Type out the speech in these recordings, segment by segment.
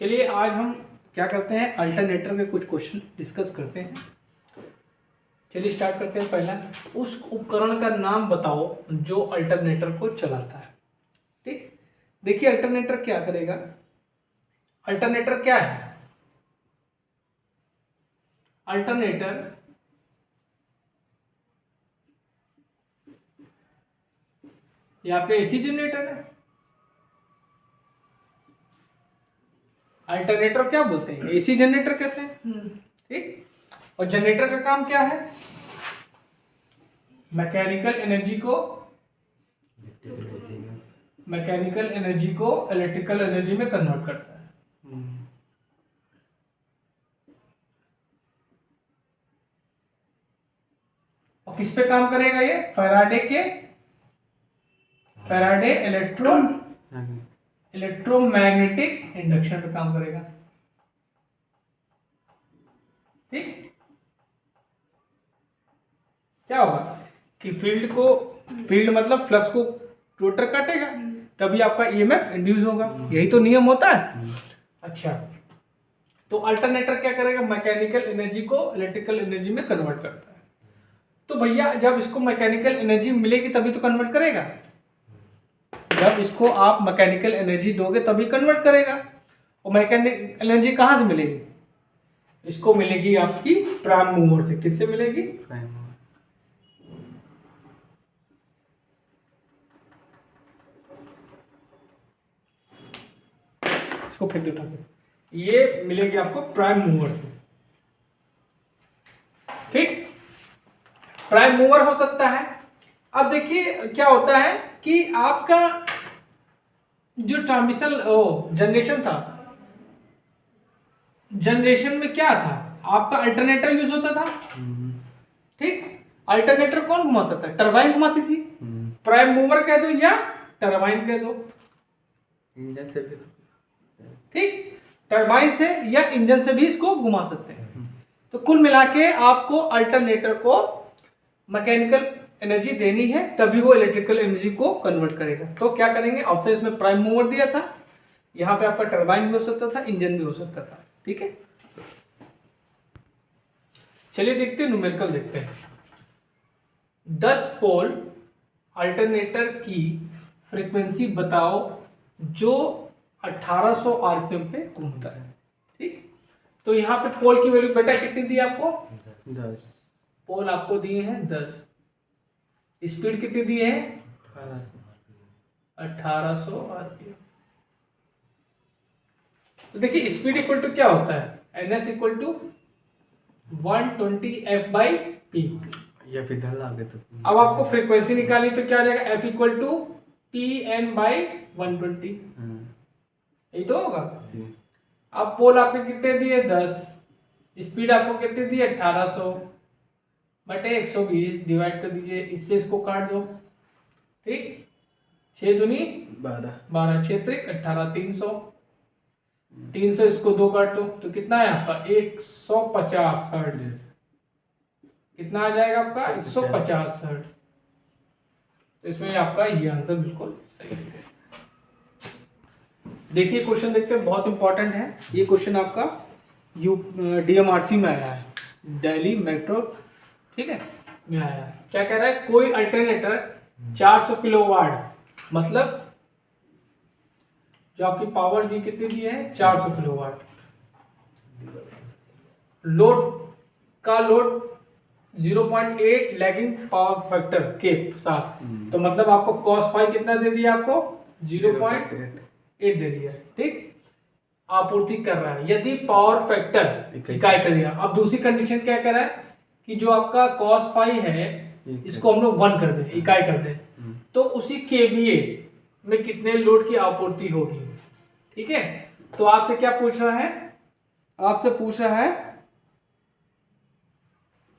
चलिए आज हम क्या करते हैं, अल्टरनेटर के कुछ क्वेश्चन डिस्कस करते हैं। चलिए स्टार्ट करते हैं। पहला, उस उपकरण का नाम बताओ जो अल्टरनेटर को चलाता है। ठीक, देखिए अल्टरनेटर क्या करेगा। अल्टरनेटर क्या है? अल्टरनेटर यहाँ पे एसी जनरेटर है। अल्टरनेटर क्या बोलते हैं? एसी जनरेटर कहते हैं। ठीक, और जनरेटर का काम क्या है? मैकेनिकल एनर्जी को इलेक्ट्रिकल एनर्जी में कन्वर्ट करता है। और किस पे काम करेगा ये? फैराडे इलेक्ट्रोमैग्नेटिक इंडक्शन पे काम करेगा। ठीक, क्या होगा कि फील्ड मतलब फ्लक्स को रोटर काटेगा, तभी आपका ईएमएफ इंड्यूस होगा। यही तो नियम होता है। अच्छा, तो अल्टरनेटर क्या करेगा? मैकेनिकल एनर्जी को इलेक्ट्रिकल एनर्जी में कन्वर्ट करता है। तो भैया जब इसको मैकेनिकल एनर्जी मिलेगी तभी तो कन्वर्ट करेगा। जब इसको आप मैकेनिकल एनर्जी दोगे तभी कन्वर्ट करेगा। और मैकेनिकल एनर्जी कहां से मिलेगी? इसको मिलेगी आपकी प्राइम मूवर से। किससे मिलेगी? इसको फेंक दो उठा के। ये मिलेगी आपको प्राइम मूवर से। ठीक, प्राइम मूवर हो सकता है। अब देखिए क्या होता है कि आपका जो जनरेशन था, जनरेशन में क्या था? आपका अल्टरनेटर यूज होता था। ठीक, अल्टरनेटर कौन घुमाता था? टरबाइन घुमाती थी। प्राइम मूवर कह दो या टरबाइन कह दो। इंजन से भी ठीक, टरबाइन से या इंजन से भी इसको घुमा सकते हैं। तो कुल मिला के आपको अल्टरनेटर को मैकेनिकल एनर्जी देनी है, तभी वो इलेक्ट्रिकल एनर्जी को कन्वर्ट करेगा। तो क्या करेंगे? ऑप्शन इसमें प्राइम मूवर दिया था, यहाँ पे आपका टरबाइन भी हो सकता था, इंजन भी हो सकता था। ठीक है, चलिए देखते हैं, न्यूमेरिकल देखते हैं। 10 पोल अल्टरनेटर की फ्रीक्वेंसी बताओ जो 1800 आरपीएम पे घूमता है। ठीक, तो यहाँ पे पोल की वैल्यू बेटा कितनी दी आपको? 10। पोल आपको दिए हैं 10। स्पीड कितनी दी है? 1800 आरपीएम। तो देखिए स्पीड इक्वल टू क्या होता है? NS equal to 120 F by P. या फिर धल आगे तो अब आपको फ्रीक्वेंसी निकालनी तो क्या आ जाएगा? F equal to P N by 120। यही तो होगा। अब पोल आपके कितने दिए? 10। स्पीड आपको कितनी दी? 1800 बटे 120 डिवाइड कर दीजिए, इससे इसको काट दो। ठीक, 6 दूनी 12, 6 त्रिक 18, 300। 300 इसको 2 काट दो तो कितना है आपका? 150 हर्ट्ज। कितना आ जाएगा आपका? 150 हर्ट्ज। तो इसमें आपका ये आंसर बिल्कुल सही है। देखिए क्वेश्चन देखते हैं, बहुत इंपॉर्टेंट है ये क्वेश्चन। आपका डीएमआरसी में आया है, दिल्ली मेट्रो। ठीक है, में आया है। क्या कह रहा है? कोई अल्टरनेटर 400 किलोवाट, मतलब जो आपकी पावर दी कितनी दी है? 400 kilowatt. Load 0.8 lagging power factor के साथ। तो मतलब आपको cos फाइव कितना दे दिया? आपको 0.8 दे दिया। ठीक, आपूर्ति कर रहा है यदि पावर फैक्टर इकाई कर दिया। अब दूसरी कंडीशन क्या कह रहा है कि जो आपका cos फाइव है इसको हम लोग 1 कर दें, इकाई कर दें, तो उसी केवीए में कितने लोड की आपूर्ति होगी। ठीक है, तो आपसे क्या पूछ रहा है? आपसे पूछ रहा है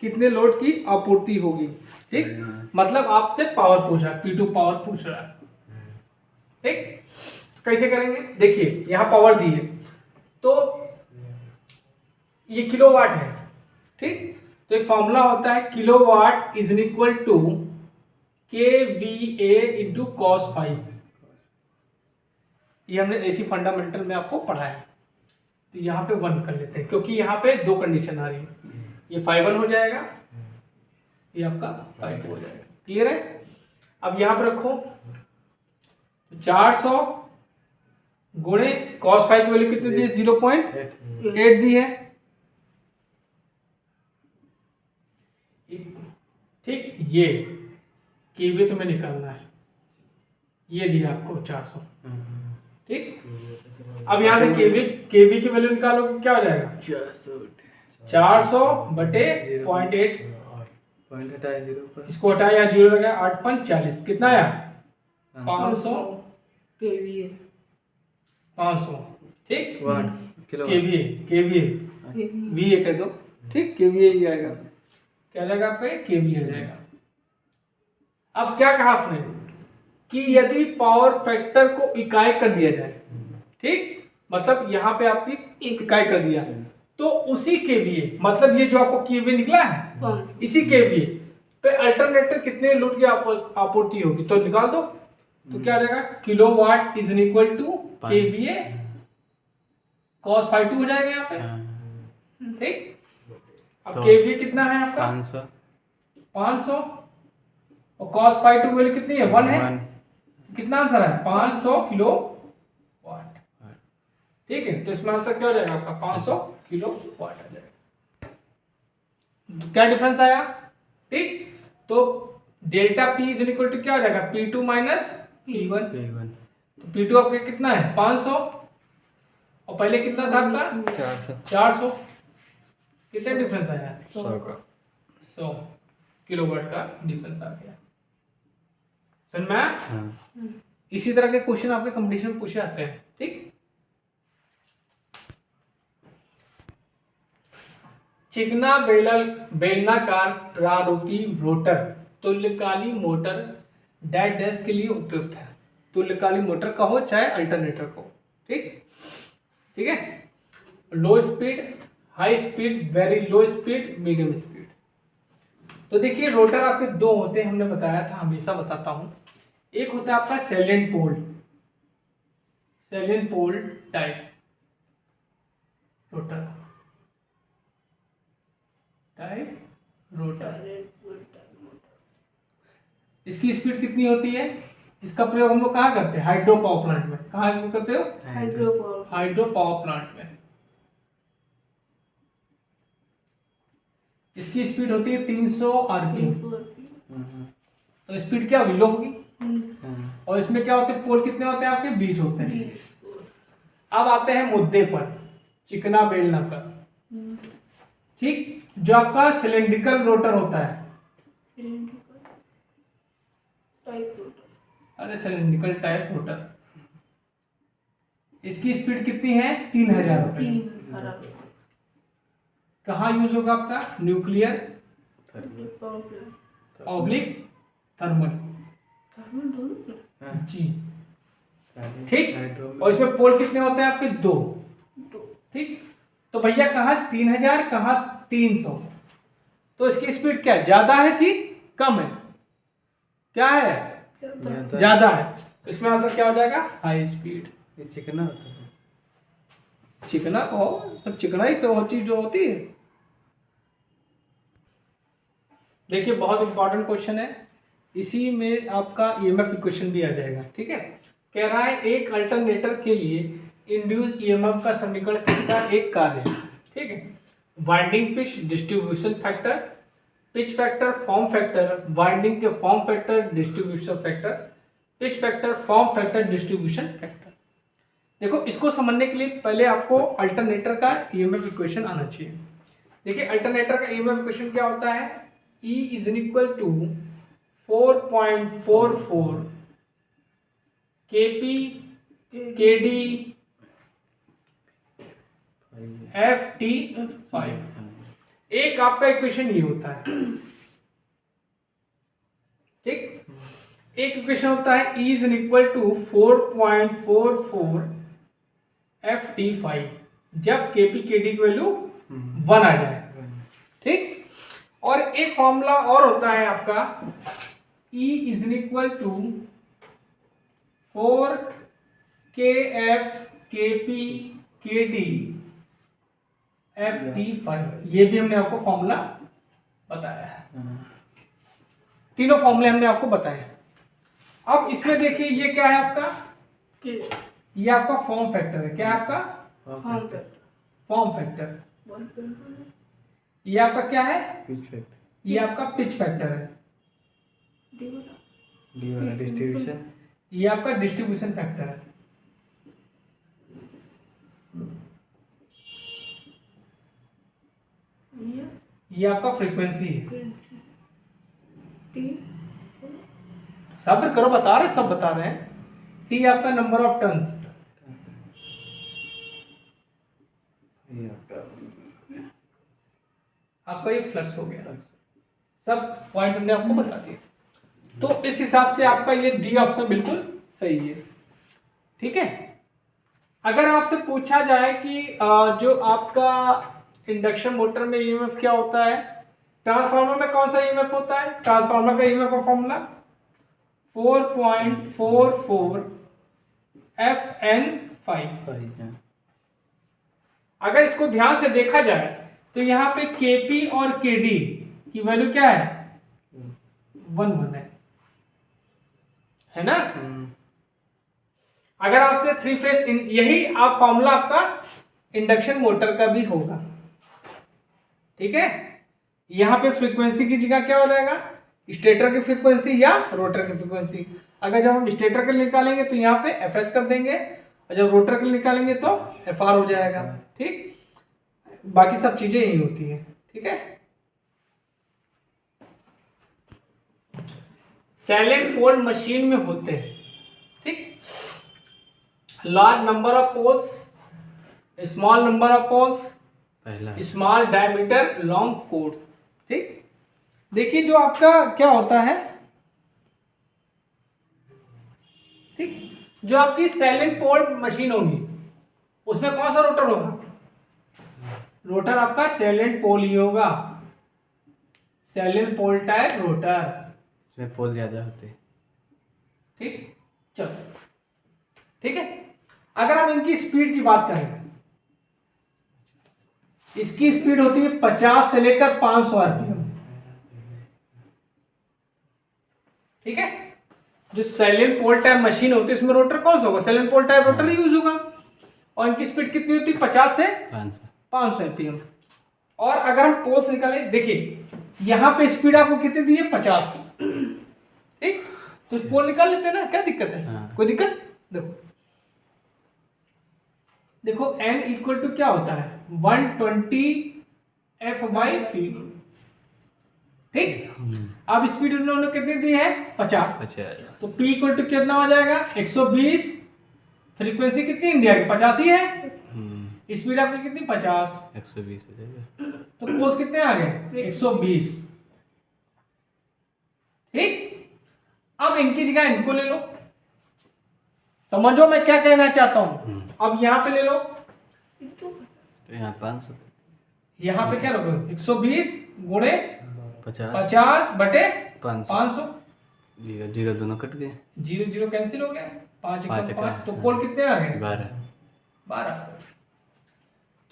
कितने लोड की आपूर्ति होगी। ठीक, मतलब आपसे पावर पूछ रहा है, P2 पावर पूछ रहा है। ठीक, कैसे करेंगे? देखिए यहां पावर दी है तो ये किलोवाट है। ठीक, तो एक फॉर्मूला होता है kilowatt is equal to KVA into cos five. ये हमने एसी फंडामेंटल में आपको पढ़ा है। तो यहाँ पे 1 कर लेते हैं, क्योंकि यहाँ पे 2 कंडीशन आ रही है। ये 5 1 हो जाएगा, ये आपका 5 2 हो जाएगा। क्लियर है? अब यहाँ पे रखो 400 गुणे cos 5 की वैल्यू कितनी दी है? 0.8 दी है। ठीक, ये केवी तुम्हें निकालना है, ये दिया आपको 400। ठीक, अब यहाँ से केवी की वैल्यू निकालो, क्या हो जाएगा? 400 बटे 0.8, पॉइंट हटाया 0 पर, इसको हटाया 0 लगा 8.40, कितना आया? 500 केवीए 500। ठीक, वाट किलो केवीए वीए कह दो। ठीक, केवीए ही आएगा, क्या जाएगा आपका? केवीए आ जाएगा। अब क्या कहा उसने कि यदि पावर फैक्टर को इकाई कर दिया जाए, ठीक, मतलब यहाँ पे आपकी इकाई कर दिया, तो उसी केवीए, मतलब ये जो आपको केवीए निकला है, इसी केवीए पे अल्टरनेटर कितने लोड की आपूर्ति होगी, तो निकाल दो। तो क्या आ जाएगा? Kilowatt is equal to KVA cos 5 2 हो जाएगा यहाँ पे। ठीक, अब तो केवीए कितना है आपका? 500 और cos 5 2 वैल्यू कितनी है? 1 है। कितना आंसर है? 500 किलो वाट। ठीक है, तो इसमें आंसर क्या हो जाएगा आपका? 500 किलो वाट आ जाएगा। तो क्या डिफरेंस आया? ठीक, तो delta P is equal to क्या हो जाएगा? P2 minus P1। तो P2 आपका कितना है? 500, और पहले कितना था आपका? 400। कितना डिफरेंस आया? 100 किलोवाट का डिफरेंस आ गया। समझ में आया? इसी तरह के क्वेश्चन आपके कंपटीशन में पूछे जाते हैं। ठीक, चिकना बेलनाकार प्रारूपी रोटर तुल्यकाली मोटर डैश के लिए उपयुक्त है। तुल्यकाली मोटर का हो चाहे अल्टरनेटर को। ठीक, ठीक है। लो speed, high speed, very low speed, medium speed. तो देखिए रोटर आपके 2 होते हैं, हमने बताया था, हमेशा बताता हूं। एक होता है आपका सैलिएंट पोल टाइप रोटर, इसकी स्पीड कितनी होती है? इसका प्रयोग हम लोग कहाँ करते हैं? हाइड्रो पावर प्लांट में। कहाँ यूज करते हो? हाइड्रो पावर प्लांट में। इसकी स्पीड होती है 300 आरपीएम। तो स्पीड क्या होगी? लो होगी। और इसमें क्या होते हैं? पोल कितने होते हैं आपके? 20 होते हैं। अब आते हैं मुद्दे पर, चिकना बेलना पर। ठीक, जो आपका सिलेंड्रिकल रोटर होता है, अरे सिलेंड्रिकल टाइप रोटर, इसकी स्पीड कितनी है? 3000 रुपए। कहाँ यूज होगा आपका? Nuclear oblique thermal. जी, ठीक। और इसमें पोल कितने होते हैं आपके? 2। ठीक, तो भैया कहाँ 3000, कहाँ 300, तो इसकी स्पीड क्या ज्यादा है कि कम है? क्या है? ज्यादा है। तो इसमें आंसर क्या हो जाएगा? High speed. ये चिकना होता है, चिकना कहो, सब चिकना ही सब चीज जो होती है। देखिए बहुत इंपॉर्टेंट क्वेश्चन है, इसी में आपका ईएमएफ इक्वेशन भी आ जाएगा। ठीक है, कह रहा है एक अल्टरनेटर के लिए इंड्यूस ईएमएफ का समीकरण किसका एक कार्य है। ठीक है, winding pitch, distribution factor, pitch factor, form factor, winding के form factor, distribution factor, pitch factor, form factor, distribution factor. देखो इसको समझने के लिए पहले आपको अल्टरनेटर का ईएमएफ इक्वेशन आना चाहिए। देखिए अल्टरनेटर का ईएमएफ इक्वेशन क्या होता है? E is equal to 4.44 KP KD FT5। एक आपका इक्वेशन ये होता है। ठीक, एक इक्वेशन होता है E is equal to 4.44 FT5 जब KP KD की वैल्यू 1 आ जाए। ठीक, और एक फॉर्मूला और होता है आपका E is equal to 4 KF KP KD FT5, ये भी हमने आपको फॉर्मूला बताया है। तीनों फॉर्मूले हमने आपको बताए। अब इसमें देखिए ये क्या है आपका, ये आपका फॉर्म फैक्टर है। क्या है आपका? Form factor. ये आपका क्या है? Pitch factor. ये आपका पिच फैक्टर है। डी वाला डिस्ट्रीब्यूशन। ये आपका डिस्ट्रीब्यूशन फैक्टर है। ये आपका फ्रीक्वेंसी है। सब्र करो, बता रहे, सब बता रहे हैं। टी आपका नंबर ऑफ टर्न्स। आपका ये फ्लक्स हो गया। सब पॉइंट हमने आपको बता दिए। तो इस हिसाब से आपका ये डी ऑप्शन बिल्कुल सही है। ठीक है। अगर आपसे पूछा जाए कि जो आपका इंडक्शन मोटर में ईएमएफ क्या होता है, ट्रांसफार्मर में कौन सा ईएमएफ होता है? ट्रांसफार्मर का ईएमएफ का फॉर्मूला 4.44 FN5। अगर इसको ध्यान से देखा जाए तो यहाँ पे केपी और केडी की वैल्यू क्या है? 1 है ना। अगर आपसे 3 फेज, यही आप फॉर्मूला आपका इंडक्शन मोटर का भी होगा। ठीक है। यहां पे फ्रीक्वेंसी की जगह क्या हो जाएगा? स्टेटर की फ्रीक्वेंसी या रोटर की फ्रीक्वेंसी। अगर जब हम स्टेटर के लिए निकालेंगे तो यहाँ पे एफएस कर देंगे, और जब रोटर के लिए निकालेंगे तो एफआर हो जाएगा। ठीक, बाकी सब चीजें यही होती हैं। ठीक है। साइलेंट पोल मशीन में होते हैं। ठीक, large number of poles, small number of poles, small diameter, long code. ठीक, देखिए जो आपका क्या होता है, ठीक, जो आपकी साइलेंट पोल मशीन होगी उसमें कौन सा रोटर होगा? रोटर आपका साइलेंट पोल ही होगा, साइलेंट पोल टाइप रोटर। इसमें पोल ज्यादा होते हैं। ठीक, चलो ठीक है। अगर हम इनकी स्पीड की बात करें, इसकी स्पीड होती है 50 से लेकर 500 आरपीएम। ठीक है। जो साइलेंट पोल टाइप मशीन होती है उसमें रोटर कौन सा होगा? साइलेंट पोल टाइप रोटर यूज होगा। और इनकी स्पीड कितनी होती है? 50 से 500 आरपीएम। और अगर हम पोल्स निकाले, देखिए यहां पे स्पीड आपको कितनी दी है? 50। ठीक, तो पोल निकाल लेते हैं ना, क्या दिक्कत है? कोई दिक्कत? देखो n इक्वल टू क्या होता है? 120 F/P। ठीक, अब स्पीड उन्होंने कितनी दी है? 50। तो P इक्वल टू कितना हो जाएगा? 120। फ्रीक्वेंसी कितनी इंडिया की? 50 ही है। स्पीड आपकी कितनी? 50। 120 हो जाएगा। तो पोल्स कितने आ गए? 120। ठीक, अब इनकी जगह इनको ले लो। समझो मैं क्या कहना चाहता हूं। अब यहां पे ले लो, तो यहाँ 500, यहाँ पे क्या रखो? 120 गुणे 50 बटे 500। जीरो दोनों कट गए, 0 0 कैंसिल हो गया। 5 5 5, तो पोल कितने आ गए? 12।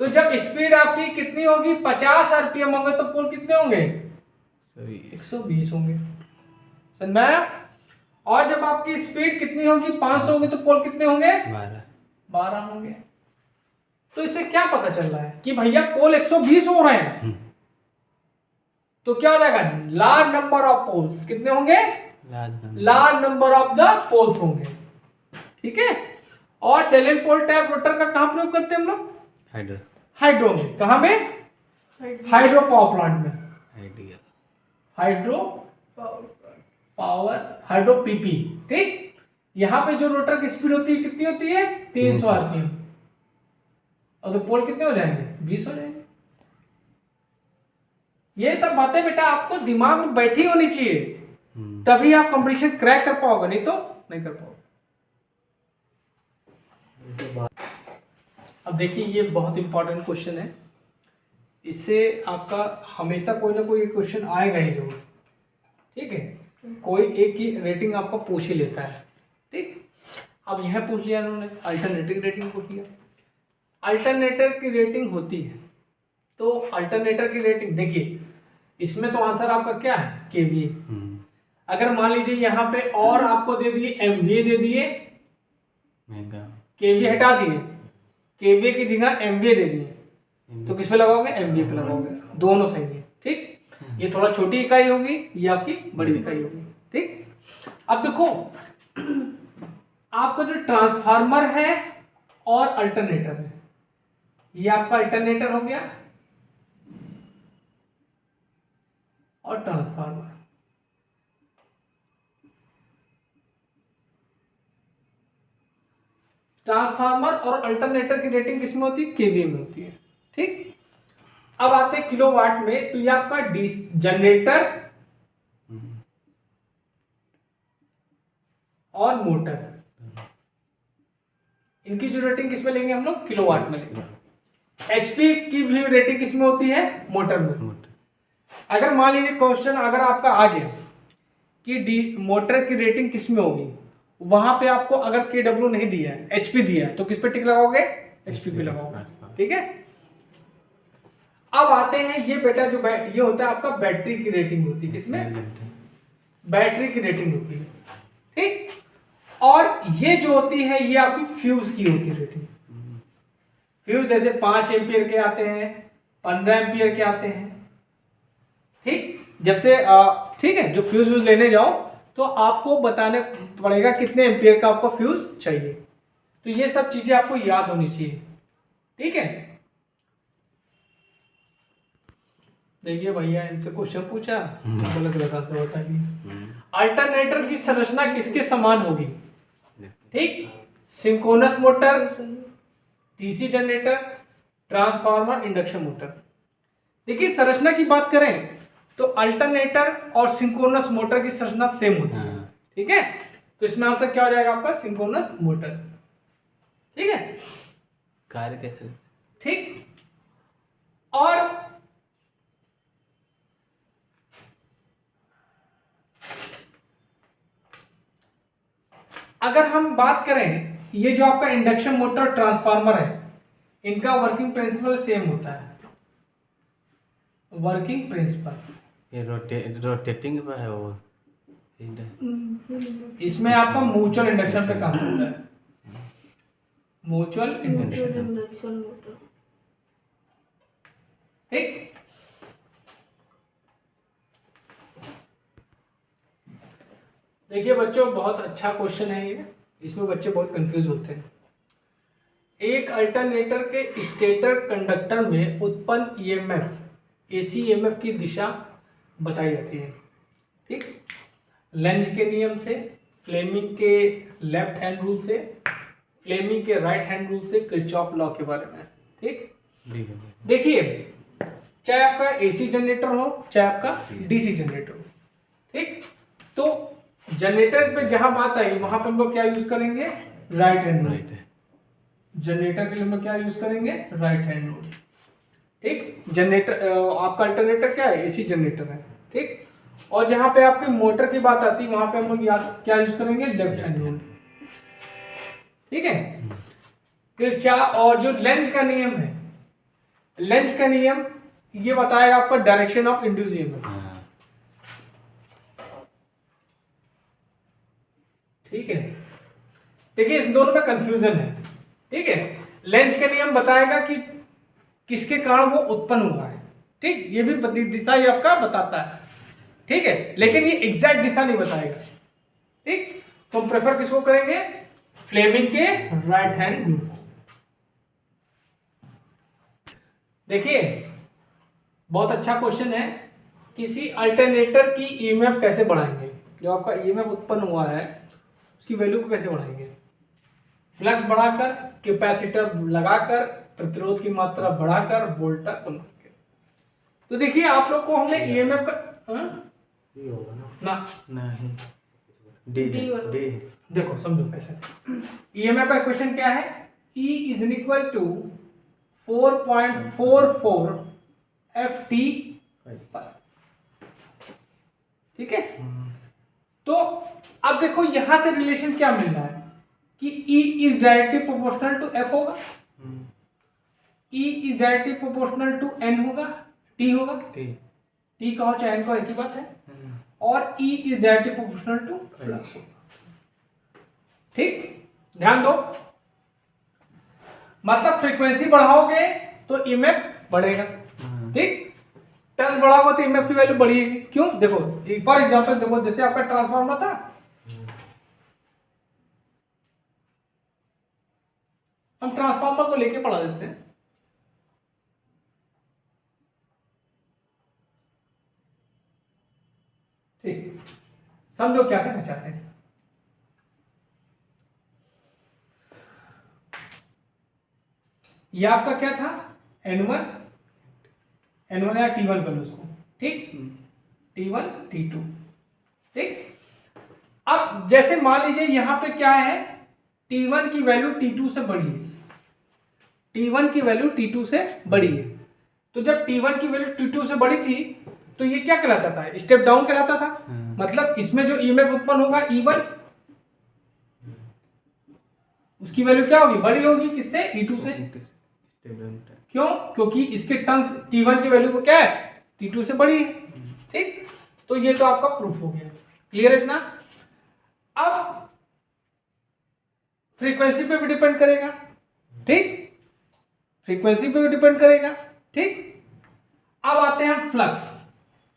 तो जब स्पीड आपकी कितनी होगी? 50 आरपीएम होंगे, तो पोल कितने होंगे? 120 होंगे। समझ में आया? और जब आपकी स्पीड कितनी होगी? 500 होगी, तो पोल कितने होंगे? 12 होंगे। तो इससे क्या पता चल रहा है कि भैया पोल 120 हो रहे हैं। तो क्या हो जाएगा? लार्ज नंबर ऑफ पोल्स कितने होंगे? Large number of the poles होंगे। ठीक है। और साइलेंट पोल टाइप रोटर का कहां प्रयोग करते हैं हम लोग? हाइड्रो में। कहां में? हाइड्रो पावर प्लांट में। Hydro power, hydro PP. ठीक, यहां पे जो रोटर की स्पीड होती है कितनी होती है? 300 आरपीएम। और तो पोल कितने हो जाएंगे? 20 हो जाएंगे। ये सब बातें बेटा आपको दिमाग में बैठी होनी चाहिए, तभी आप कंपटीशन क्रैक कर पाओगे, नहीं तो नहीं कर पाओगे। अब देखिए ये बहुत इंपॉर्टेंट क्वेश्चन है, इससे आपका हमेशा कोई ना कोई क्वेश्चन आएगा ही जरूर। ठीक है, कोई एक की रेटिंग आपका पूछ ही लेता है। ठीक, अब यह पूछ लिया उन्होंने, अल्टरनेटिव रेटिंग पूछ लिया। अल्टरनेटर की रेटिंग होती है तो अल्टरनेटर की रेटिंग देखिए, इसमें तो आंसर आपका क्या है, केवीए। अगर मान लीजिए यहाँ पे और आपको दे दिए एमवीए दे दिए, महंगा, केवीए हटा दिए, केवीए की जगह एमवीए दे दिए, तो किस पे लगाओगे, एमवीए पे लगाओगे, दोनों सही है। ठीक, ये थोड़ा छोटी इकाई होगी, ये आपकी बड़ी इकाई होगी। ठीक, अब देखो आपका जो ट्रांसफार्मर है और अल्टरनेटर है, ये आपका अल्टरनेटर हो गया और ट्रांसफार्मर। ट्रांसफार्मर और अल्टरनेटर की रेटिंग किसमें होती है, केवीए में होती है। ठीक, अब आते हैं किलोवाट में, तो ये आपका जनरेटर और मोटर, इनकी जो रेटिंग किसमें लेंगे हम लोग, किलोवाट में लेंगे। एचपी की भी रेटिंग किसमें होती है, मोटर में। अगर मान लीजिए क्वेश्चन अगर आपका आ गया कि मोटर की रेटिंग किसमें होगी, वहां पे आपको अगर केडब्ल्यू नहीं दिया है, एचपी दिया है, तो किस पे टिक लगाओगे, एचपी पे लगाओगे। ठीक है, अब आते हैं ये बेटा जो ये होता है आपका बैटरी की रेटिंग होती है, किसमें, बैटरी की रेटिंग होती है। ठीक, और ये जो होती है ये आपकी फ्यूज की होती है रेटिंग। फ्यूज जैसे 5 एम्पियर के आते हैं, 15 एम्पियर के आते हैं। ठीक, जब से ठीक है, जो फ्यूज लेने जाओ तो आपको बताने पड़ेगा कितने एम्पियर का आपको फ्यूज चाहिए, तो ये सब चीजें आपको याद होनी चाहिए। ठीक है, देखिए भैया इनसे क्वेश्चन पूछा, गलत गलत आंसर बताइए। अल्टरनेटर की संरचना किसके समान होगी, ठीक, synchronous motor, DC generator, transformer, induction motor. देखिए संरचना की बात करें तो अल्टरनेटर और सिंक्रोनस मोटर की संरचना सेम होती है। ठीक है, तो इसमें आंसर क्या हो जाएगा आपका, सिंक्रोनस मोटर। ठीक है, कार्य कैसे, ठीक, और अगर हम बात करें, ये जो आपका इंडक्शन मोटर ट्रांसफार्मर है, इनका वर्किंग प्रिंसिपल सेम होता है। वर्किंग प्रिंसिपल ये रोटेटिंग पे है वो, इसमें आपका म्यूचुअल इंडक्शन पे काम होता है, म्यूचुअल इंडक्शन। ठीक, देखिए बच्चों बहुत अच्छा क्वेश्चन है ये, इसमें बच्चे बहुत कंफ्यूज होते हैं। एक अल्टरनेटर के स्टेटर कंडक्टर में उत्पन्न ईएमएफ, एसी ईएमएफ की दिशा बताई जाती है। ठीक, लेंज के नियम से, फ्लेमिंग के लेफ्ट हैंड रूल से, फ्लेमिंग के राइट हैंड रूल से, किरचॉफ लॉ के बारे में। ठीक, देखिए चाहे आपका एसी जनरेटर हो चाहे आपका डीसी जनरेटर हो, ठीक, तो जनरेटर पे जहां बात आएगी वहां पर हम लोग क्या यूज करेंगे, राइट हैंड रूल। जनरेटर के लिए हम लोग क्या यूज करेंगे, राइट हैंड रूल। ठीक, जनरेटर आपका अल्टरनेटर क्या है, एसी जनरेटर है। ठीक, और जहां पे आपकी मोटर की बात आती है वहां पे हम लोग क्या यूज करेंगे, लेफ्ट हैंड रूल। ठीक है, किरचॉफ और जो लेंज का नियम है, लेंज का नियम ये बताएगा आपका डायरेक्शन ऑफ इंड्यूस ईएमएफ। ठीक है, देखिए इस दोनों में कंफ्यूजन है। ठीक है, लेंज का नियम बताएगा कि किसके कारण वो उत्पन्न हुआ है। ठीक, ये भी दिशा ये आपका बताता है। ठीक है, लेकिन ये एग्जैक्ट दिशा नहीं बताएगा। ठीक, तो हम प्रेफर किसको करेंगे, फ्लेमिंग के राइट हैंड रूल। देखिए बहुत अच्छा क्वेश्चन है, किसी अल्टरनेटर की ईएमएफ कैसे बढ़ाएंगे, जो आपका ईएमएफ उत्पन्न हुआ है उसकी वैल्यू को कैसे बढ़ाएंगे, फ्लक्स बढ़ाकर, कैपेसिटर लगाकर, प्रतिरोध की मात्रा बढ़ाकर, वोल्टा कम करके। तो देखिए आप लोग को हमने ईएमएफ का सी होगा ना नहीं, डी डी, देखो समझो कैसे, ईएमएफ का इक्वेशन क्या है, E is equal to 4.44 FT। ठीक है, तो अब देखो यहां से रिलेशन क्या मिल रहा है कि E is directly proportional to F होगा। E is directly proportional to n होगा, t होगा, टी t का हो चाहे n का, एक ही बात है। और E is directly proportional to flux होगा। ठीक, ध्यान दो, मतलब फ्रीक्वेंसी बढ़ाओगे तो ईएमएफ बढ़ेगा। ठीक, टर्न्स बढ़ाओगे तो ईएमएफ की वैल्यू बढ़ेगी। क्यों? देखो फॉर एग्जांपल देखो, जैसे आपका ट्रांसफार्मर था, हम ट्रांसफार्मर को लेके पढ़ा देते हैं। ठीक, समझो क्या कहना चाहते हैं। ये आपका क्या था, N1 या T1 कर लो उसको। ठीक, T1 T2। ठीक, अब जैसे मान लीजिए यहां पे क्या है, T1 की वैल्यू T2 से बड़ी है, T1 की वैल्यू T2 से बड़ी है। तो जब T1 की वैल्यू T2 से बड़ी थी तो ये क्या कहलाता था, स्टेप डाउन कहलाता था। मतलब इसमें जो ईएमएफ उत्पन्न होगा E1, उसकी वैल्यू क्या होगी, बड़ी होगी, किससे, E2 से। क्यों? क्योंकि इसके टर्म्स T1 की वैल्यू को क्या है, T2 से बड़ी है। ठीक, तो ये तो आपका प्रूफ हो गया। क्लियर है इतना? अब फ्रीक्वेंसी पे भी डिपेंड करेगा। ठीक, फ्रीक्वेंसी पे भी डिपेंड करेगा। ठीक, अब आते हैं फ्लक्स।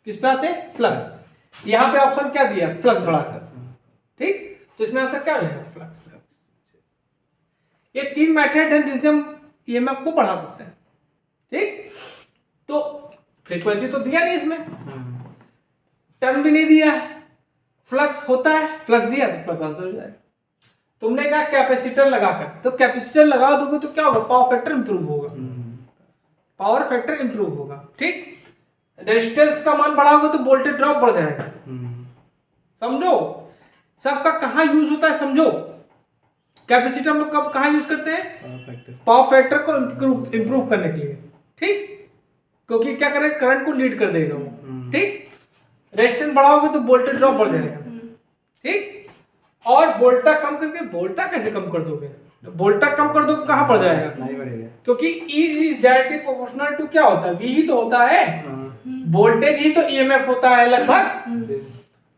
किस पे आते हैं, फ्लक्स। यहां पे ऑप्शन क्या दिया, फ्लक्स बढ़ाकर। ठीक, तो इसमें आंसर क्या होगा, फ्लक्स। ये 3 मेथड है जिनसे हम ईएमएफ को बढ़ा सकते हैं। ठीक, तो फ्रीक्वेंसी तो दिया नहीं इसमें, टर्म भी नहीं दिया है, फ्लक्स होता है, फ्लक्स दिया तो फ्लक्स आंसर हो जाएगा। तुमने कहा कैपेसिटर लगाकर, तो कैपेसिटर लगा दोगे तो क्या होगा, पावर फैक्टर इंप्रूव होगा, पावर फैक्टर इंप्रूव होगा। ठीक, रेजिस्टेंस का मान बढ़ाओगे तो वोल्टेज ड्रॉप बढ़ जाएगा। समझो सबका कहां यूज होता है, समझो कैपेसिटर में कब कहां यूज करते हैं, पावर फैक्टर को इंप्रूव करने के लिए। ठीक, क्योंकि क्या करेगा, करंट को लीड कर देगा वो। ठीक, रेजिस्टेंस बढ़ाओगे तो वोल्टेज ड्रॉप बढ़ जाएगा। ठीक, और वोल्टा कम करके, वोल्टा कैसे कम कर दोगे, वोल्टा कम कर दो कहां पड़ जाएगा, नहीं बढ़ेगा, क्योंकि E is directly proportional to क्या होता है, V ही तो होता है, वोल्टेज ही तो ईएमएफ होता है लगभग।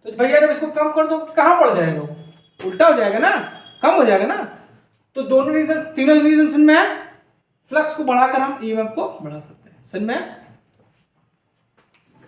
तो भैया जब इसको कम कर दो तो कहां पड़ जाएगा, उल्टा हो जाएगा ना, कम हो जाएगा ना। तो दोनों रीजन, तीनों रीजन में फ्लक्स को बढ़ाकर हम ईएमएफ को बढ़ा सकते हैं। समझ में?